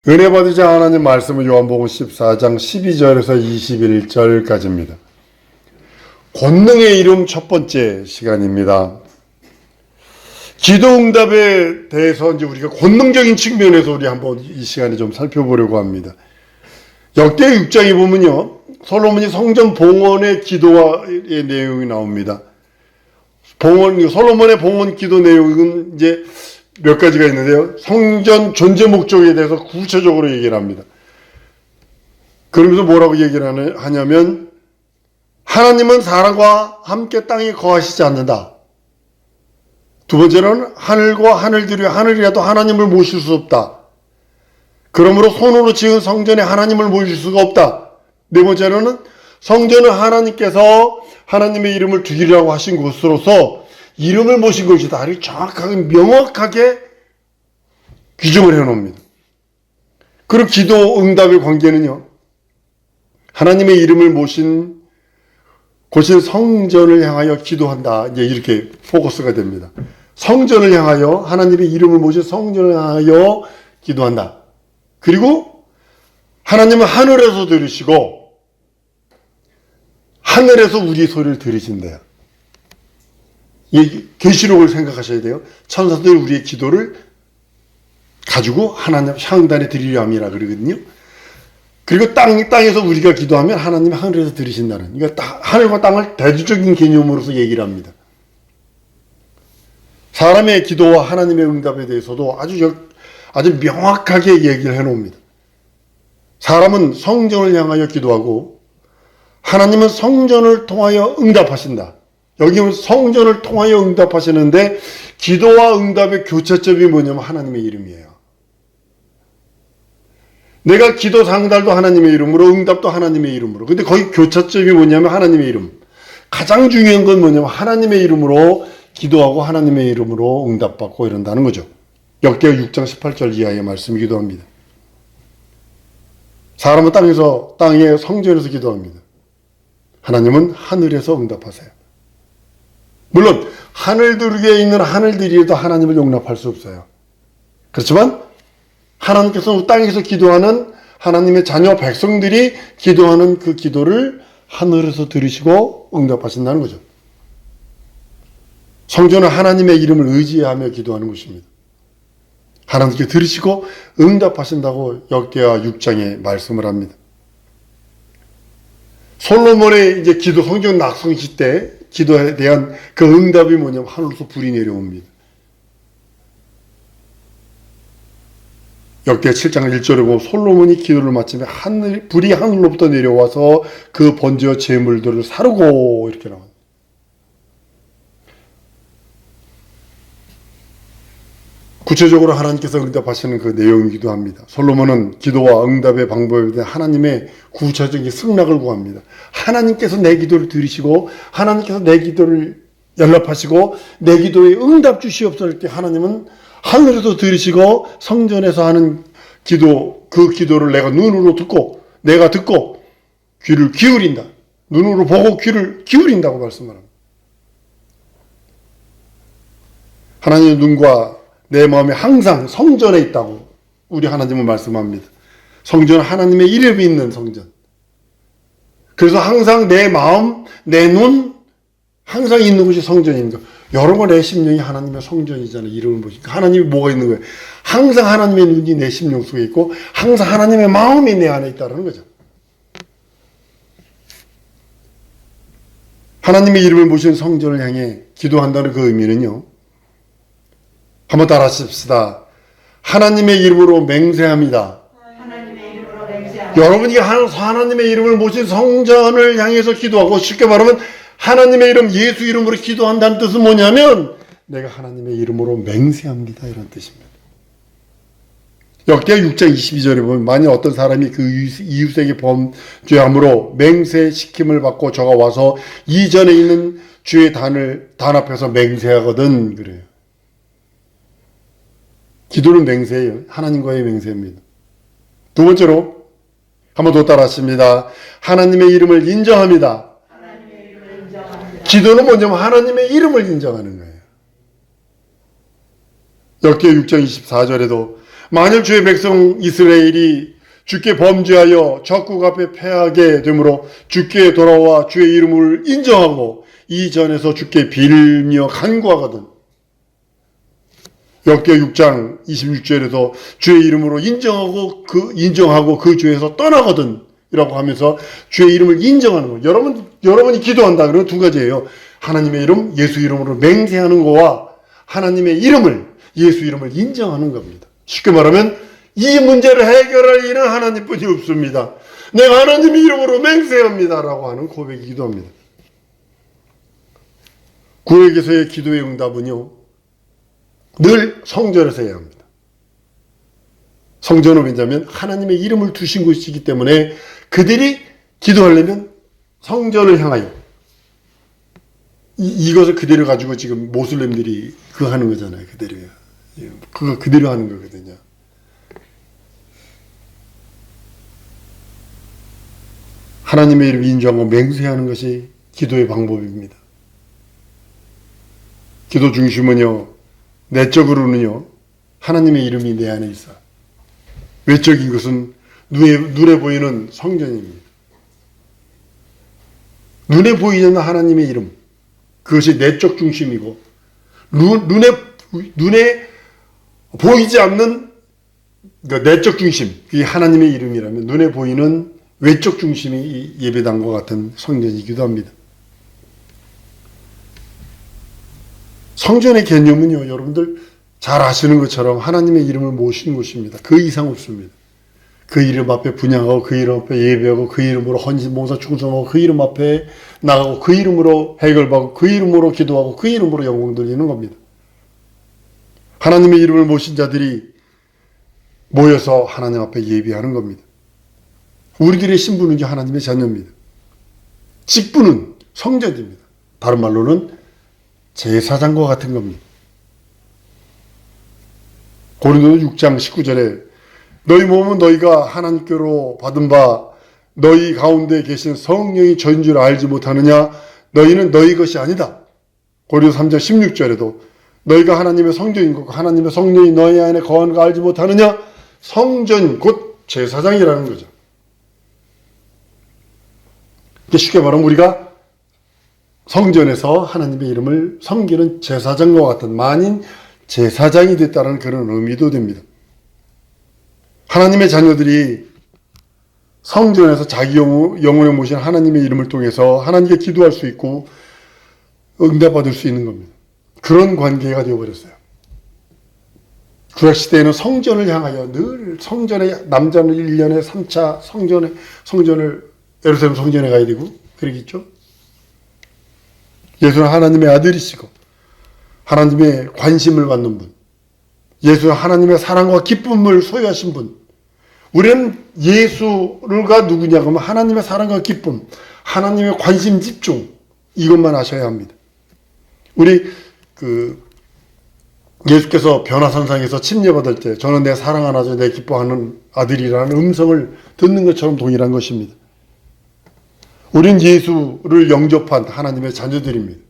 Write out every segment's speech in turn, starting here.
은혜 받으자 하나님 말씀은 요한복음 14장 12절에서 21절까지입니다. 권능의 이름 첫 번째 시간입니다. 기도응답에 대해서 이제 우리가 권능적인 측면에서 우리 한번 이 시간에 좀 살펴보려고 합니다. 역대 6장에 보면요, 솔로몬이 성전 봉헌의 기도의 내용이 나옵니다. 솔로몬의 봉헌 기도 내용은 이제 몇 가지가 있는데요. 성전 존재 목적에 대해서 구체적으로 얘기를 합니다. 그러면서 뭐라고 얘기를 하냐면, 하나님은 사람과 함께 땅에 거하시지 않는다. 두 번째는 하늘과 하늘이라도 하나님을 모실 수 없다. 그러므로 손으로 지은 성전에 하나님을 모실 수가 없다. 네 번째로는 성전은 하나님께서 하나님의 이름을 두기라고 하신 곳으로서 이름을 모신 것이다. 이렇게 정확하게 명확하게 규정을 해놓습니다. 그리고 기도 응답의 관계는요, 하나님의 이름을 모신 곳인 성전을 향하여 기도한다. 이제 이렇게 포커스가 됩니다. 성전을 향하여, 하나님의 이름을 모신 성전을 향하여 기도한다. 그리고 하나님은 하늘에서 들으시고 하늘에서 우리 소리를 들으신대요. 이 계시록을 생각하셔야 돼요. 천사들이 우리의 기도를 가지고 하나님 향단에 드리려 함이라 그러거든요. 그리고 땅에서 우리가 기도하면 하나님이 하늘에서 들으신다는, 그러니까 하늘과 땅을 대조적인 개념으로서 얘기를 합니다. 사람의 기도와 하나님의 응답에 대해서도 아주 명확하게 얘기를 해놓습니다. 사람은 성전을 향하여 기도하고 하나님은 성전을 통하여 응답하신다. 여기는 성전을 통하여 응답하시는데, 기도와 응답의 교차점이 뭐냐면 하나님의 이름이에요. 내가 기도 상달도 하나님의 이름으로, 응답도 하나님의 이름으로. 근데 거기 교차점이 뭐냐면 하나님의 이름. 가장 중요한 건 뭐냐면 하나님의 이름으로 기도하고 하나님의 이름으로 응답받고 이런다는 거죠. 역대하 6장 18절 이하의 말씀이기도 합니다. 사람은 땅의 성전에서 기도합니다. 하나님은 하늘에서 응답하세요. 물론 하늘들 위에 있는 하늘들이라도 하나님을 용납할 수 없어요. 그렇지만 하나님께서 땅에서 기도하는 하나님의 자녀 백성들이 기도하는 그 기도를 하늘에서 들으시고 응답하신다는 거죠. 성전은 하나님의 이름을 의지하며 기도하는 곳입니다. 하나님께 들으시고 응답하신다고 역대하 6장에 말씀을 합니다. 솔로몬의 이제 성전 낙성시 때 기도에 대한 그 응답이 뭐냐면 하늘로서 불이 내려옵니다. 역대 7장 1절에 보면 솔로몬이 기도를 마치면 불이 하늘로부터 내려와서 그 번제와 제물들을 사르고 이렇게 나옵니다. 구체적으로 하나님께서 응답하시는 그 내용이기도 합니다. 솔로몬은 기도와 응답의 방법에 대한 하나님의 구체적인 승낙을 구합니다. 하나님께서 내 기도를 들으시고 하나님께서 내 기도를 연락하시고 내 기도에 응답 주시옵소서. 때 하나님은 하늘에서 들으시고 성전에서 하는 기도, 그 기도를 내가 듣고 귀를 기울인다. 눈으로 보고 귀를 기울인다고 말씀을 합니다. 하나님의 눈과 내 마음이 항상 성전에 있다고 우리 하나님은 말씀합니다. 성전은 하나님의 이름이 있는 성전. 그래서 항상 내 마음, 내 눈, 항상 있는 곳이 성전인 거. 여러분, 내 심령이 하나님의 성전이잖아요. 이름을 보니까 하나님이 뭐가 있는 거예요? 항상 하나님의 눈이 내 심령 속에 있고 항상 하나님의 마음이 내 안에 있다는 거죠. 하나님의 이름을 모신 성전을 향해 기도한다는 그 의미는요, 한번 따라 하십시다. 하나님의 이름으로 맹세합니다. 하나님의 이름으로 맹세합니다. 여러분이 하나님의 이름을 모신 성전을 향해서 기도하고, 쉽게 말하면 하나님의 이름, 예수 이름으로 기도한다는 뜻은 뭐냐면 내가 하나님의 이름으로 맹세합니다, 이런 뜻입니다. 역대하 6장 22절에 보면, 만일 어떤 사람이 그 이웃에게 범죄함으로 맹세시킴을 받고 저가 와서 이전에 있는 주의 단 앞에서 맹세하거든, 그래요. 기도는 맹세예요. 하나님과의 맹세입니다. 두 번째로 한번 더 따라 하십니다. 하나님의 이름을 인정합니다. 하나님의 이름을 인정합니다. 기도는 뭐냐면 하나님의 이름을 인정하는 거예요. 역대 6장 24절에도 만일 주의 백성 이스라엘이 주께 범죄하여 적국 앞에 패하게 되므로 주께 돌아와 주의 이름을 인정하고 이전에서 주께 빌며 간구하거든. 역대 6장 26절에서 주의 이름으로 인정하고 그 주에서 떠나거든 이라고 하면서 주의 이름을 인정하는 거. 여러분이 기도한다 그러면 두 가지예요. 하나님의 이름, 예수 이름으로 맹세하는 거와 하나님의 이름을, 예수 이름을 인정하는 겁니다. 쉽게 말하면 이 문제를 해결할 일은 하나님뿐이 없습니다. 내가 하나님의 이름으로 맹세합니다 라고 하는 고백이기도 합니다. 구약에서의 기도의 응답은요, 늘 성전에서 해야 합니다. 성전은 왜냐하면 하나님의 이름을 두신 곳이기 때문에 그들이 기도하려면 성전을 향하여 이것을 그대로 가지고 지금 모슬렘들이 그거 하는 거잖아요. 그대로요. 그거 그대로 하는 거거든요. 하나님의 이름을 인정하고 맹세하는 것이 기도의 방법입니다. 기도 중심은요, 내적으로는요, 하나님의 이름이 내 안에 있어. 외적인 것은 눈에 보이는 성전입니다. 눈에 보이지 않는 하나님의 이름, 그것이 내적 중심이고, 눈에 보이지 않는 내적 중심, 그게 하나님의 이름이라면 눈에 보이는 외적 중심이 예배당과 같은 성전이기도 합니다. 성전의 개념은요, 여러분들 잘 아시는 것처럼 하나님의 이름을 모시는 곳입니다. 그 이상 없습니다. 그 이름 앞에 분향하고 그 이름 앞에 예배하고 그 이름으로 헌신, 봉사, 충성하고 그 이름 앞에 나가고 그 이름으로 해결받고 그 이름으로 기도하고 그 이름으로 영광 돌리는 겁니다. 하나님의 이름을 모신 자들이 모여서 하나님 앞에 예배하는 겁니다. 우리들의 신분은 하나님의 자녀입니다. 직분은 성전입니다. 다른 말로는 제사장과 같은 겁니다. 고린도서 6장 19절에 너희 몸은 너희가 하나님께로 받은 바 너희 가운데 계신 성령이 저인 줄 알지 못하느냐? 너희는 너희 것이 아니다. 고린도 3장 16절에도 너희가 하나님의 성전인 것 하나님의 성령이 너희 안에 거하는 거 알지 못하느냐? 성전 곧 제사장이라는 거죠. 쉽게 말하면 우리가 성전에서 하나님의 이름을 섬기는 제사장과 같은 만인 제사장이 됐다는 그런 의미도 됩니다. 하나님의 자녀들이 성전에서 자기 영혼에 모신 하나님의 이름을 통해서 하나님께 기도할 수 있고 응답받을 수 있는 겁니다. 그런 관계가 되어버렸어요. 구약시대에는 성전을 향하여 늘 성전에, 남자는 1년에 3차 성전을 예루살렘 성전에 가야 되고 그러겠죠. 예수는 하나님의 아들이시고 하나님의 관심을 받는 분, 예수는 하나님의 사랑과 기쁨을 소유하신 분. 우리는 예수가 누구냐 하면 하나님의 사랑과 기쁨, 하나님의 관심 집중, 이것만 아셔야 합니다. 우리 예수께서 변화산상에서 침례받을 때 저는 내 사랑하는 아들, 내 기뻐하는 아들이라는 음성을 듣는 것처럼 동일한 것입니다. 우린 예수를 영접한 하나님의 자녀들입니다.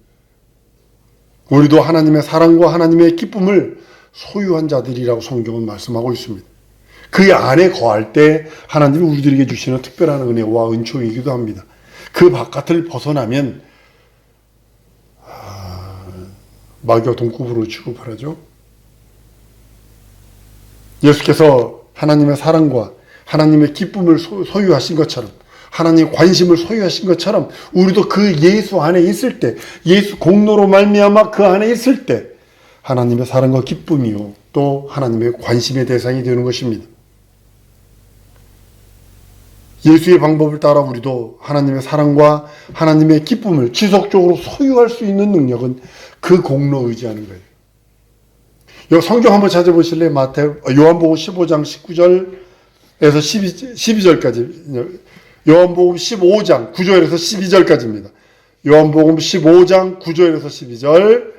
우리도 하나님의 사랑과 하나님의 기쁨을 소유한 자들이라고 성경은 말씀하고 있습니다. 그 안에 거할 때 하나님이 우리들에게 주시는 특별한 은혜와 은총이기도 합니다. 그 바깥을 벗어나면 마귀와 동급으로 취급하죠. 예수께서 하나님의 사랑과 하나님의 기쁨을 소유하신 것처럼 하나님의 관심을 소유하신 것처럼 우리도 그 예수 안에 있을 때, 예수 공로로 말미암아 그 안에 있을 때 하나님의 사랑과 기쁨이요 또 하나님의 관심의 대상이 되는 것입니다. 예수의 방법을 따라 우리도 하나님의 사랑과 하나님의 기쁨을 지속적으로 소유할 수 있는 능력은 그 공로에 의지하는 거예요. 이 성경 한번 찾아보실래요? 요한복음 15장 19절에서 12절까지. 요한복음 15장 9절에서 12절까지입니다. 요한복음 15장 9절에서 12절.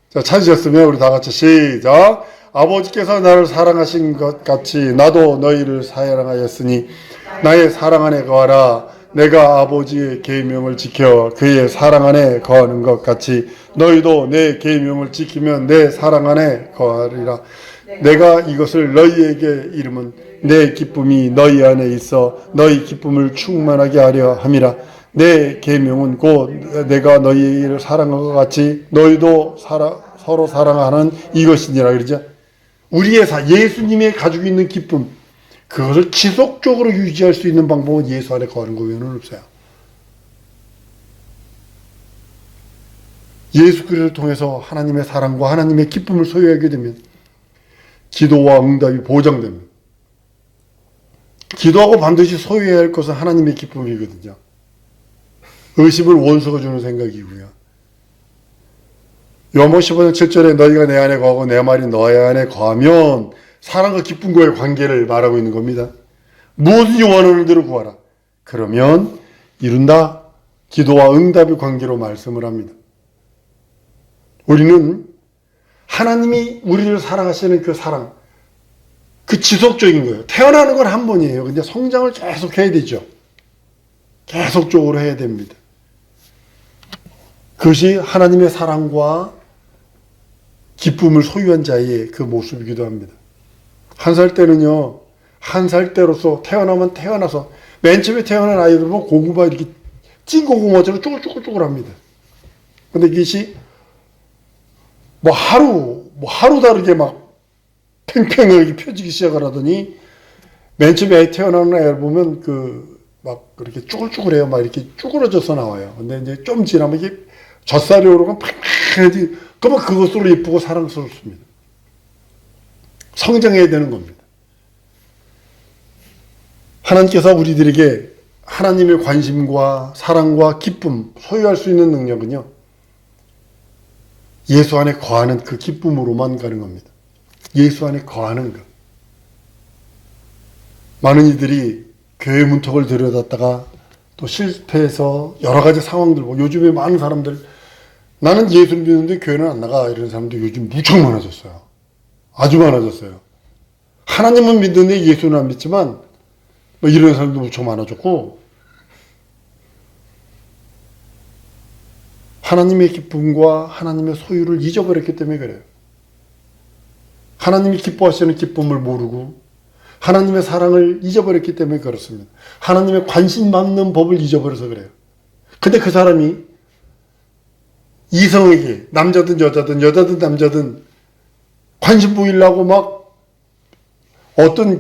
자, 찾으셨으면 우리 다 같이 시작. 아버지께서 나를 사랑하신 것 같이 나도 너희를 사랑하였으니 나의 사랑 안에 거하라. 내가 아버지의 계명을 지켜 그의 사랑 안에 거하는 것 같이 너희도 내 계명을 지키면 내 사랑 안에 거하리라. 내가 이것을 너희에게 이름은 내 기쁨이 너희 안에 있어 너희 기쁨을 충만하게 하려 함이라. 내 계명은 곧 내가 너희를 사랑한 것 같이 너희도 서로 사랑하는 이것이니라. 그러죠. 우리의 예수님의 가지고 있는 기쁨, 그것을 지속적으로 유지할 수 있는 방법은 예수 안에 거하는 거 외에는 없어요. 예수 그리스도를 통해서 하나님의 사랑과 하나님의 기쁨을 소유하게 되면 기도와 응답이 보장됩니다. 기도하고 반드시 소유해야 할 것은 하나님의 기쁨이거든요. 의심을 원수가 주는 생각이고요. 요한복음 15장 7절에 너희가 내 안에 거하고 내 말이 너희 안에 거하면 사랑과 기쁨과의 관계를 말하고 있는 겁니다. 무엇인지 원하는 대로 구하라. 그러면 이룬다. 기도와 응답의 관계로 말씀을 합니다. 우리는 하나님이 우리를 사랑하시는 그 사랑, 그 지속적인 거예요. 태어나는 건 한 번이에요. 근데 성장을 계속 해야 되죠. 계속적으로 해야 됩니다. 그것이 하나님의 사랑과 기쁨을 소유한 자의 그 모습이기도 합니다. 한 살 때는요, 한 살 때로서 태어나면 태어나서 맨 처음에 태어난 아이들은 고구마 이렇게 찐 고구마처럼 쭈글쭈글쭈글 합니다. 근데 이것이 하루 다르게 막 팽팽하게 펴지기 시작을 하더니 맨 처음에 아이 태어나는 애를 보면 막 그렇게 쭈글쭈글해요. 막 이렇게 쭈그러져서 나와요. 근데 이제 좀 지나면 이게 젖살이 오르면 팽팽해지, 그러면 그것으로 예쁘고 사랑스럽습니다. 성장해야 되는 겁니다. 하나님께서 우리들에게 하나님의 관심과 사랑과 기쁨, 소유할 수 있는 능력은요, 예수 안에 거하는 그 기쁨으로만 가능합니다. 예수 안에 거하는 것. 많은 이들이 교회 문턱을 들여다다가 또 실패해서 여러 가지 상황들, 요즘에 많은 사람들, 나는 예수를 믿는데 교회는 안 나가, 이런 사람들 요즘 무척 많아졌어요. 아주 많아졌어요. 하나님은 믿는데 예수는 안 믿지만 이런 사람도 무척 많아졌고, 하나님의 기쁨과 하나님의 소유를 잊어버렸기 때문에 그래요. 하나님이 기뻐하시는 기쁨을 모르고 하나님의 사랑을 잊어버렸기 때문에 그렇습니다. 하나님의 관심 받는 법을 잊어버려서 그래요. 근데 그 사람이 이성에게, 남자든 여자든 남자든 관심 보이려고 막 어떤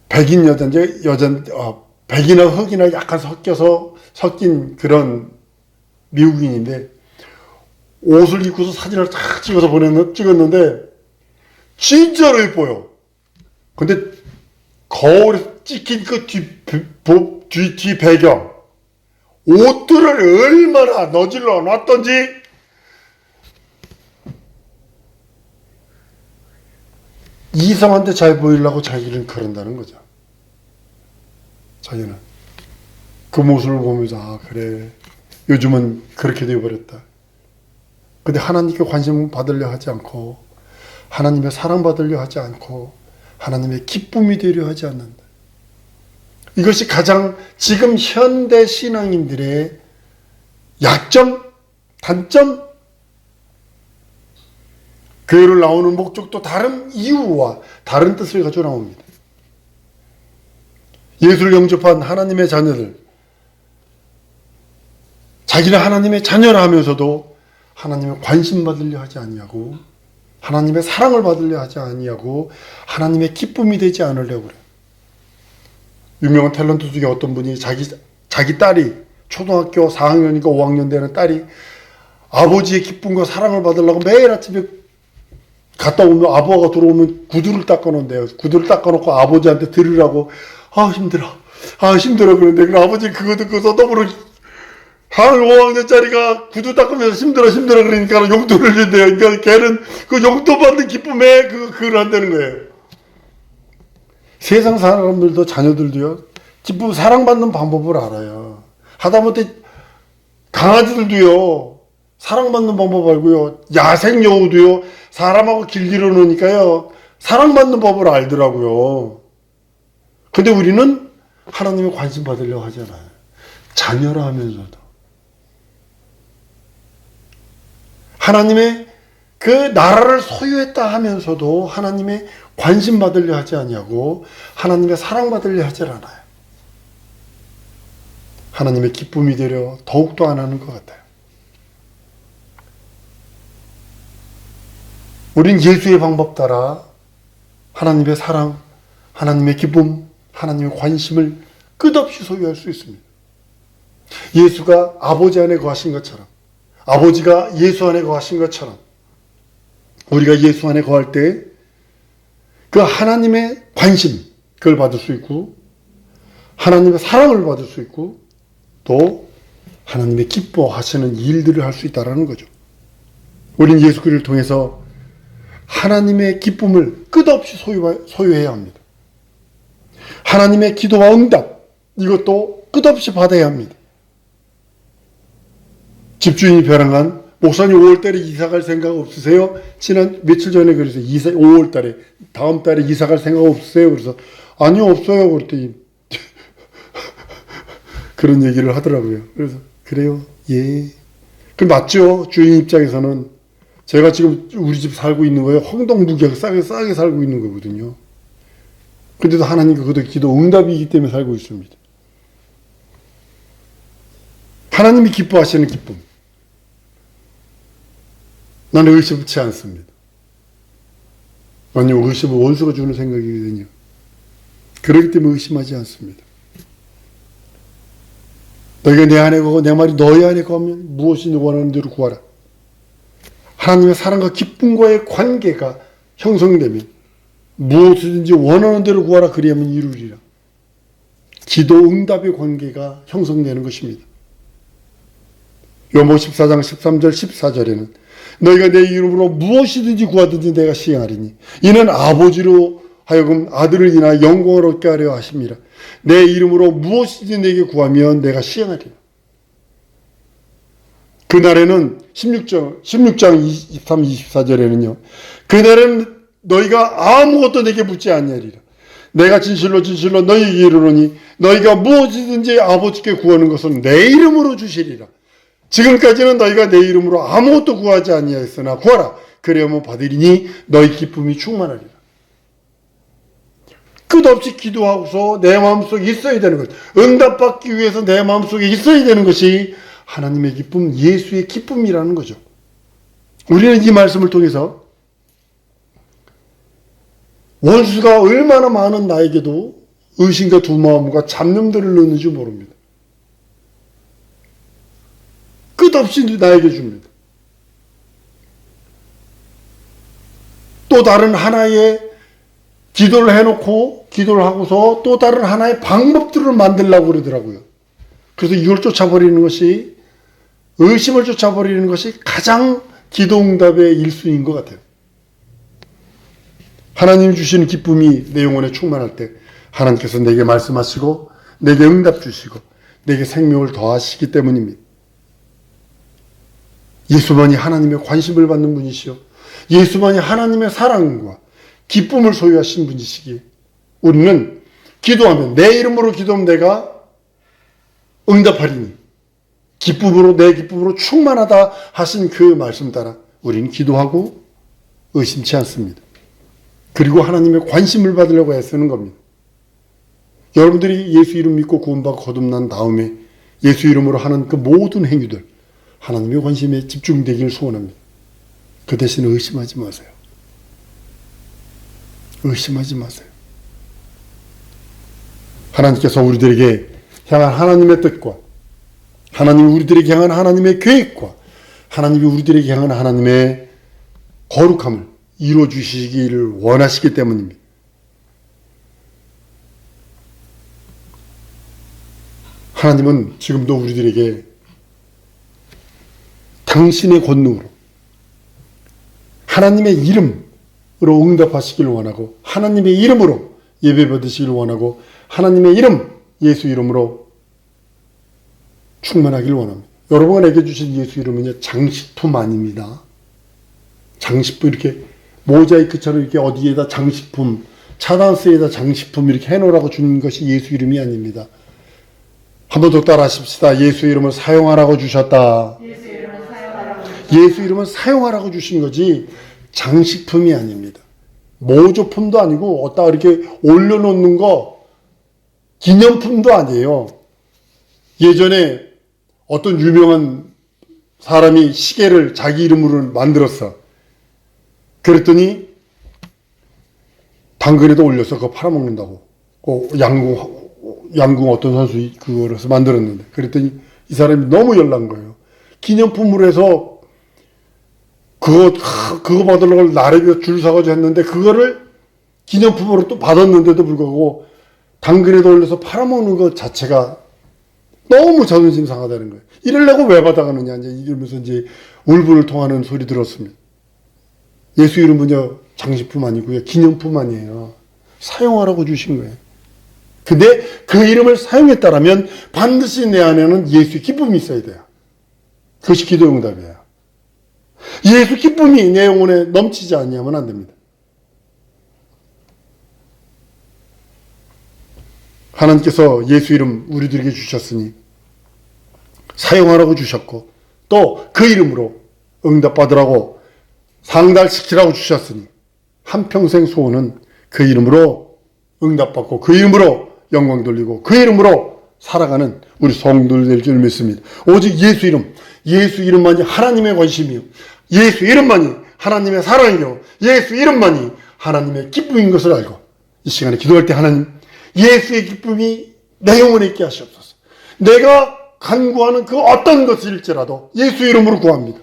백인 백이나 흑이나 약간 섞인 그런 미국인인데 옷을 입고서 사진을 탁 찍어서 찍었는데 진짜로 예뻐요. 근데 거울에 찍힌 그 뒤 배경, 옷들을 얼마나 너질러 놨던지, 이성한테 잘 보이려고 자기는 그런다는 거죠. 자기는 그 모습을 보면서 그래, 요즘은 그렇게 되어버렸다. 근데 하나님께 관심 받으려 하지 않고 하나님의 사랑받으려 하지 않고 하나님의 기쁨이 되려 하지 않는다. 이것이 가장 지금 현대 신앙인들의 약점, 단점, 교회를 나오는 목적도 다른 이유와 다른 뜻을 가지고 나옵니다. 예수를 영접한 하나님의 자녀들, 자기는 하나님의 자녀라 하면서도 하나님의 관심 받으려 하지 아니하고 하나님의 사랑을 받으려 하지 아니하고 하나님의 기쁨이 되지 않으려고 그래요. 유명한 탤런트 중에 어떤 분이 자기 딸이 초등학교 4학년인가 5학년 되는 딸이 아버지의 기쁨과 사랑을 받으려고 매일 아침에 갔다 오면 아버가 들어오면 구두를 닦아놓는데요. 구두를 닦아놓고 아버지한테 들으라고, 힘들어 그런데 그 아버지 그거 듣고서 너무 한 5학년짜리가 구두 닦으면서 힘들어 그러니까 용돈을 준대요. 그러니까 걔는 그 용돈 받는 기쁨에 그걸 한다는 거예요. 세상 사람들도 자녀들도요, 기쁨, 사랑받는 방법을 알아요. 하다못해 강아지들도요, 사랑받는 방법 알고요, 야생 여우도요, 사람하고 길들여 놓으니까요, 사랑받는 법을 알더라고요. 근데 우리는 하나님의 관심 받으려고 하잖아요. 자녀라 하면서도. 하나님의 그 나라를 소유했다 하면서도 하나님의 관심 받으려 하지 아니하고 하나님의 사랑 받으려 하지 않아요. 하나님의 기쁨이 되려 더욱더 안 하는 것 같아요. 우린 예수의 방법 따라 하나님의 사랑, 하나님의 기쁨, 하나님의 관심을 끝없이 소유할 수 있습니다. 예수가 아버지 안에 거하신 것처럼, 아버지가 예수 안에 거하신 것처럼 우리가 예수 안에 거할 때 그 하나님의 관심, 그걸 받을 수 있고 하나님의 사랑을 받을 수 있고 또 하나님의 기뻐하시는 일들을 할 수 있다는 거죠. 우리는 예수 그리스도를 통해서 하나님의 기쁨을 끝없이 소유해야 합니다. 하나님의 기도와 응답, 이것도 끝없이 받아야 합니다. 집주인이 벼랑한 목사님 5월달에 이사갈 생각 없으세요? 지난 며칠 전에 그래서 5월달에 다음 달에 이사갈 생각 없으세요? 그래서 아니요 없어요. 그랬더니 그런 얘기를 하더라고요. 그래서 그래요? 예. 그 맞죠? 주인 입장에서는 제가 지금 우리 집 살고 있는 거예요. 황동무계하게 싸게 살고 있는 거거든요. 근데도 하나님 그것도 기도 응답이기 때문에 살고 있습니다. 하나님이 기뻐하시는 기쁨. 나는 의심치 않습니다. 아니요, 의심은 원수가 주는 생각이거든요. 그렇기 때문에 의심하지 않습니다. 너희가 내 안에 거고 내 말이 너희 안에 거하면 무엇이든 원하는 대로 구하라. 하나님의 사랑과 기쁨과의 관계가 형성되면 무엇이든지 원하는 대로 구하라 그리하면 이루리라. 기도 응답의 관계가 형성되는 것입니다. 요한복음 14장 13절 14절에는 너희가 내 이름으로 무엇이든지 구하든지 내가 시행하리니 이는 아버지로 하여금 아들을 인하여 영광을 얻게 하려 하심이라. 내 이름으로 무엇이든지 내게 구하면 내가 시행하리라. 그날에는 16장 23, 24절에는요. 그날에는 너희가 아무것도 내게 묻지 아니하리라. 내가 진실로 너희에게 이르노니 너희가 무엇이든지 아버지께 구하는 것은 내 이름으로 주시리라. 지금까지는 너희가 내 이름으로 아무것도 구하지 아니하였으나 구하라. 그리하면 받으리니 너희 기쁨이 충만하리라. 끝없이 기도하고서 내 마음속에 있어야 되는 것. 응답받기 위해서 내 마음속에 있어야 되는 것이 하나님의 기쁨, 예수의 기쁨이라는 거죠. 우리는 이 말씀을 통해서 원수가 얼마나 많은 나에게도 의심과 두마음과 잡념들을 넣는 줄 모릅니다. 끝없이 나에게 줍니다. 또 다른 하나의 기도를 해놓고 기도를 하고서 또 다른 하나의 방법들을 만들려고 그러더라고요. 그래서 이걸 쫓아버리는 것이 의심을 쫓아버리는 것이 가장 기도응답의 일순위인 것 같아요. 하나님이 주시는 기쁨이 내 영혼에 충만할 때 하나님께서 내게 말씀하시고 내게 응답 주시고 내게 생명을 더하시기 때문입니다. 예수만이 하나님의 관심을 받는 분이시요 예수만이 하나님의 사랑과 기쁨을 소유하신 분이시기에 우리는 기도하면 내 이름으로 기도하면 내가 응답하리니 기쁨으로 내 기쁨으로 충만하다 하신 그 말씀 따라 우리는 기도하고 의심치 않습니다. 그리고 하나님의 관심을 받으려고 애쓰는 겁니다. 여러분들이 예수 이름 믿고 구원받고 거듭난 다음에 예수 이름으로 하는 그 모든 행위들 하나님의 관심에 집중되기를 소원합니다. 그 대신에 의심하지 마세요. 의심하지 마세요. 하나님께서 우리들에게 향한 하나님의 뜻과 하나님이 우리들에게 향한 하나님의 계획과 하나님이 우리들에게 향한 하나님의 거룩함을 이루어 주시기를 원하시기 때문입니다. 하나님은 지금도 우리들에게 당신의 권능으로 하나님의 이름으로 응답하시기를 원하고 하나님의 이름으로 예배 받으시기를 원하고 하나님의 이름 예수 이름으로 충만하기를 원합니다. 여러분에게 주신 예수 이름은요 장식품 아닙니다. 장식품 이렇게 모자이크처럼 이렇게 어디에다 장식품 차단스에다 장식품 이렇게 해놓으라고 주는 것이 예수 이름이 아닙니다. 한 번 더 따라 하십시다. 예수 이름을 사용하라고 주셨다. 예수 이름은 사용하라고 주신 거지 장식품이 아닙니다. 모조품도 아니고 어디다 이렇게 올려놓는 거 기념품도 아니에요. 예전에 어떤 유명한 사람이 시계를 자기 이름으로 만들었어. 그랬더니 당근에도 올려서 그거 팔아먹는다고. 양궁 어떤 선수 그거를 해서 만들었는데. 그랬더니 이 사람이 너무 열난 거예요. 기념품으로 해서 그거 받으려고 나래비에 줄 사가지고 했는데 그거를 기념품으로 또 받았는데도 불구하고 당근에도 올려서 팔아먹는 것 자체가 너무 자존심 상하다는 거예요. 이러려고 왜 받아가느냐 이제 이러면서 이제 울분을 통하는 소리 들었습니다. 예수 이름은요 장식품 아니고요 기념품 아니에요. 사용하라고 주신 거예요. 근데 그 이름을 사용했다라면 반드시 내 안에는 예수의 기쁨이 있어야 돼요. 그것이 기도 응답이에요. 예수 기쁨이 내 영혼에 넘치지 않냐면 안 됩니다. 하나님께서 예수 이름 우리들에게 주셨으니 사용하라고 주셨고 또 그 이름으로 응답받으라고 상달시키라고 주셨으니 한평생 소원은 그 이름으로 응답받고 그 이름으로 영광 돌리고 그 이름으로 살아가는 우리 성도들 될 줄 믿습니다. 오직 예수 이름만이 하나님의 관심이요 예수 이름만이 하나님의 사랑이요 예수 이름만이 하나님의 기쁨인 것을 알고 이 시간에 기도할 때 하나님 예수의 기쁨이 내 영혼에 있게 하시옵소서. 내가 간구하는 그 어떤 것일지라도 예수 이름으로 구합니다.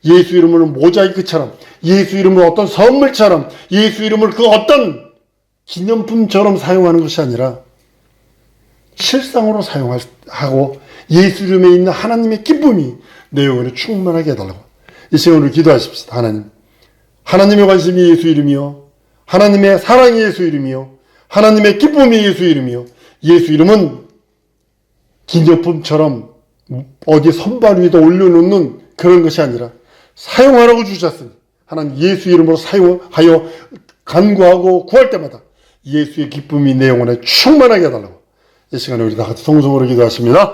예수 이름으로 모자이크처럼 예수 이름으로 어떤 선물처럼 예수 이름을 그 어떤 기념품처럼 사용하는 것이 아니라 실상으로 사용하고 예수 이름에 있는 하나님의 기쁨이 내 영혼에 충만하게 해달라고 이 시간으로 기도하십시다. 하나님의 관심이 예수 이름이요 하나님의 사랑이 예수 이름이요 하나님의 기쁨이 예수 이름이요 예수 이름은 기념품처럼 어디 선발 위에다 올려놓는 그런 것이 아니라 사용하라고 주셨으니 하나님 예수 이름으로 사용하여 간구하고 구할 때마다 예수의 기쁨이 내 영혼에 충만하게 해달라고 이 시간에 우리 다 같이 통성으로 기도하십니다.